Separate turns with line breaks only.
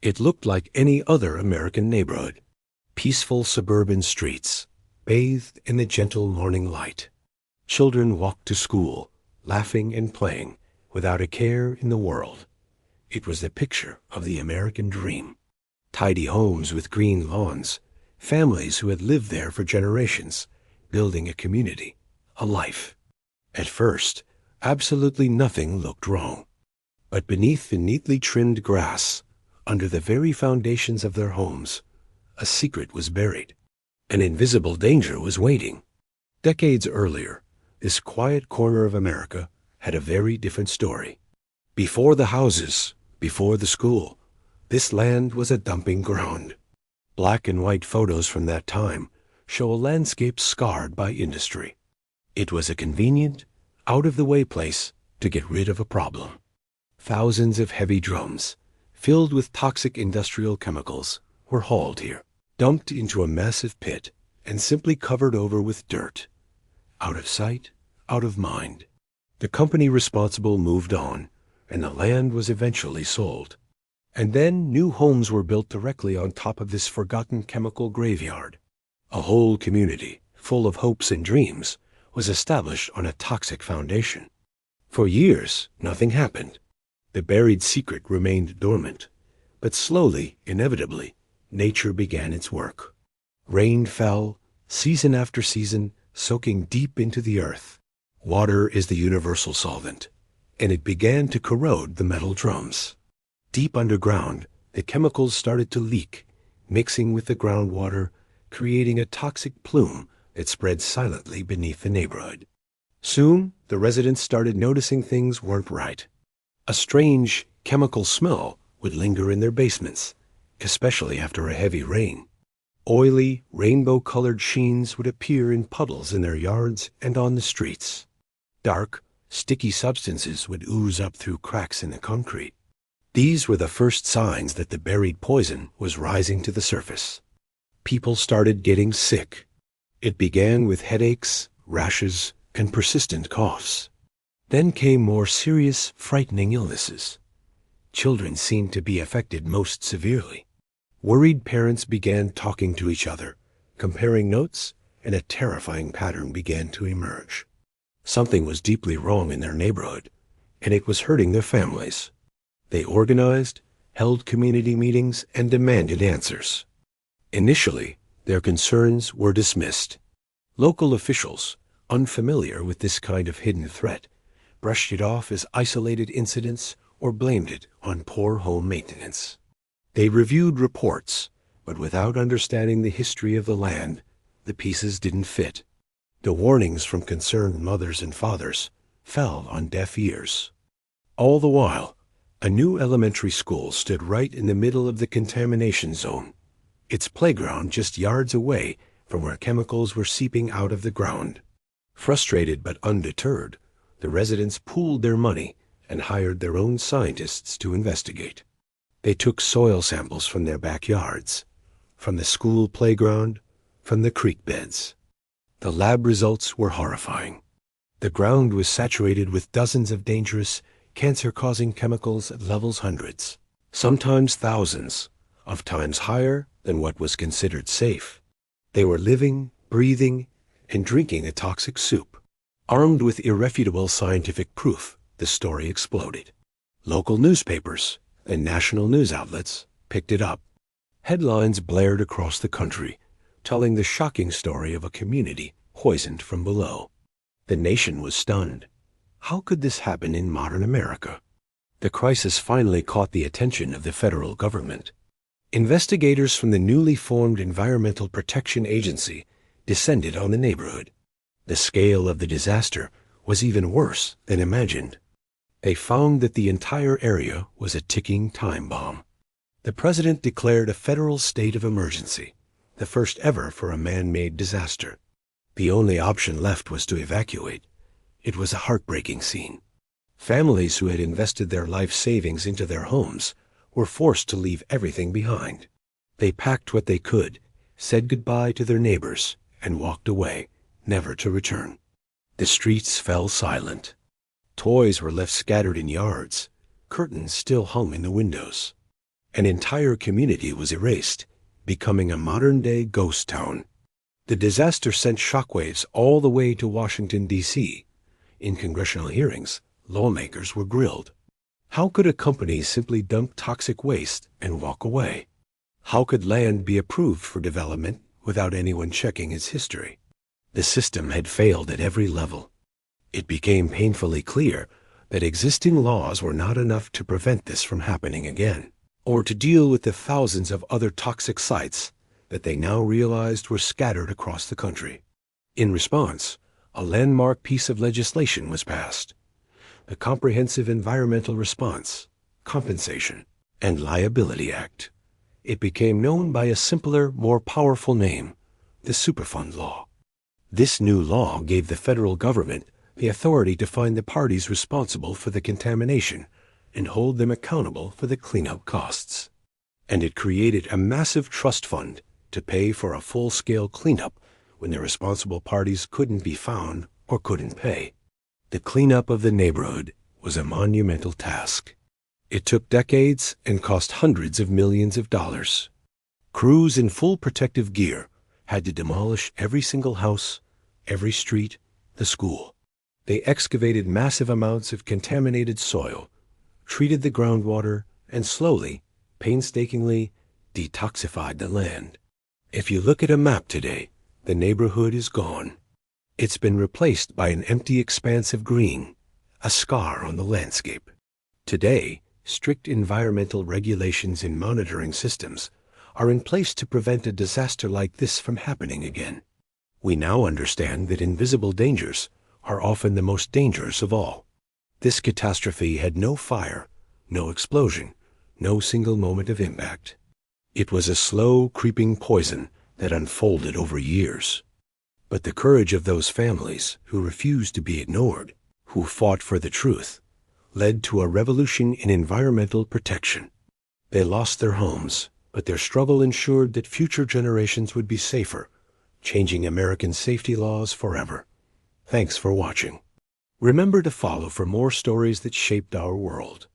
It looked like any other American neighborhood. Peaceful suburban streets, bathed in the gentle morning light. Children walked to school, laughing and playing, without a care in the world. It was the picture of the American dream. Tidy homes with green lawns, families who had lived there for generations, building a community, a life. At first, absolutely nothing looked wrong. But beneath the neatly trimmed grass, under the very foundations of their homes, a secret was buried. An invisible danger was waiting. Decades earlier, this quiet corner of America had a very different story. Before the houses, before the school, this land was a dumping ground. Black and white photos from that time show a landscape scarred by industry. It was a convenient, out-of-the-way place to get rid of a problem. Thousands of heavy drums, filled with toxic industrial chemicals, were hauled here, dumped into a massive pit, and simply covered over with dirt. Out of sight, out of mind. The company responsible moved on, and the land was eventually sold. And then new homes were built directly on top of this forgotten chemical graveyard. A whole community, full of hopes and dreams, was established on a toxic foundation. For years, nothing happened. The buried secret remained dormant. But slowly, inevitably, nature began its work. Rain fell, season after season, soaking deep into the earth. Water is the universal solvent, and it began to corrode the metal drums. Deep underground, the chemicals started to leak, mixing with the groundwater, creating a toxic plume that spread silently beneath the neighborhood. Soon, the residents started noticing things weren't right. A strange, chemical smell would linger in their basements, especially after a heavy rain. Oily, rainbow-colored sheens would appear in puddles in their yards and on the streets. Dark, sticky substances would ooze up through cracks in the concrete. These were the first signs that the buried poison was rising to the surface. People started getting sick. It began with headaches, rashes, and persistent coughs. Then came more serious, frightening illnesses. Children seemed to be affected most severely. Worried parents began talking to each other, comparing notes, and a terrifying pattern began to emerge. Something was deeply wrong in their neighborhood, and it was hurting their families. They organized, held community meetings, and demanded answers. Initially, their concerns were dismissed. Local officials, unfamiliar with this kind of hidden threat, brushed it off as isolated incidents or blamed it on poor home maintenance. They reviewed reports, but without understanding the history of the land, the pieces didn't fit. The warnings from concerned mothers and fathers fell on deaf ears. All the while, a new elementary school stood right in the middle of the contamination zone, its playground just yards away from where chemicals were seeping out of the ground. Frustrated but undeterred, the residents pooled their money and hired their own scientists to investigate. They took soil samples from their backyards, from the school playground, from the creek beds. The lab results were horrifying. The ground was saturated with dozens of dangerous, cancer-causing chemicals at levels hundreds, sometimes thousands, of times higher than what was considered safe. They were living, breathing, and drinking a toxic soup. Armed with irrefutable scientific proof, the story exploded. Local newspapers and national news outlets picked it up. Headlines blared across the country, telling the shocking story of a community poisoned from below. The nation was stunned. How could this happen in modern America? The crisis finally caught the attention of the federal government. Investigators from the newly formed Environmental Protection Agency descended on the neighborhood. The scale of the disaster was even worse than imagined. They found that the entire area was a ticking time bomb. The president declared a federal state of emergency, the first ever for a man-made disaster. The only option left was to evacuate. It was a heartbreaking scene. Families who had invested their life savings into their homes were forced to leave everything behind. They packed what they could, said goodbye to their neighbors, and walked away, never to return. The streets fell silent. Toys were left scattered in yards. Curtains still hung in the windows. An entire community was erased, becoming a modern-day ghost town. The disaster sent shockwaves all the way to Washington, D.C. In congressional hearings, lawmakers were grilled. How could a company simply dump toxic waste and walk away? How could land be approved for development without anyone checking its history? The system had failed at every level. It became painfully clear that existing laws were not enough to prevent this from happening again, or to deal with the thousands of other toxic sites that they now realized were scattered across the country. In response, a landmark piece of legislation was passed: the Comprehensive Environmental Response, Compensation, and Liability Act. It became known by a simpler, more powerful name, the Superfund Law. This new law gave the federal government the authority to find the parties responsible for the contamination and hold them accountable for the cleanup costs. And it created a massive trust fund to pay for a full-scale cleanup when the responsible parties couldn't be found or couldn't pay. The cleanup of the neighborhood was a monumental task. It took decades and cost hundreds of millions of dollars. Crews in full protective gear had to demolish every single house, every street, the school. They excavated massive amounts of contaminated soil, treated the groundwater, and slowly, painstakingly, detoxified the land. If you look at a map today, the neighborhood is gone. It's been replaced by an empty expanse of green, a scar on the landscape. Today, strict environmental regulations and monitoring systems are in place to prevent a disaster like this from happening again. We now understand that invisible dangers are often the most dangerous of all. This catastrophe had no fire, no explosion, no single moment of impact. It was a slow, creeping poison that unfolded over years. But the courage of those families who refused to be ignored, who fought for the truth, led to a revolution in environmental protection. They lost their homes, but their struggle ensured that future generations would be safer, changing American safety laws forever. Thanks for watching. Remember to follow for more stories that shaped our world.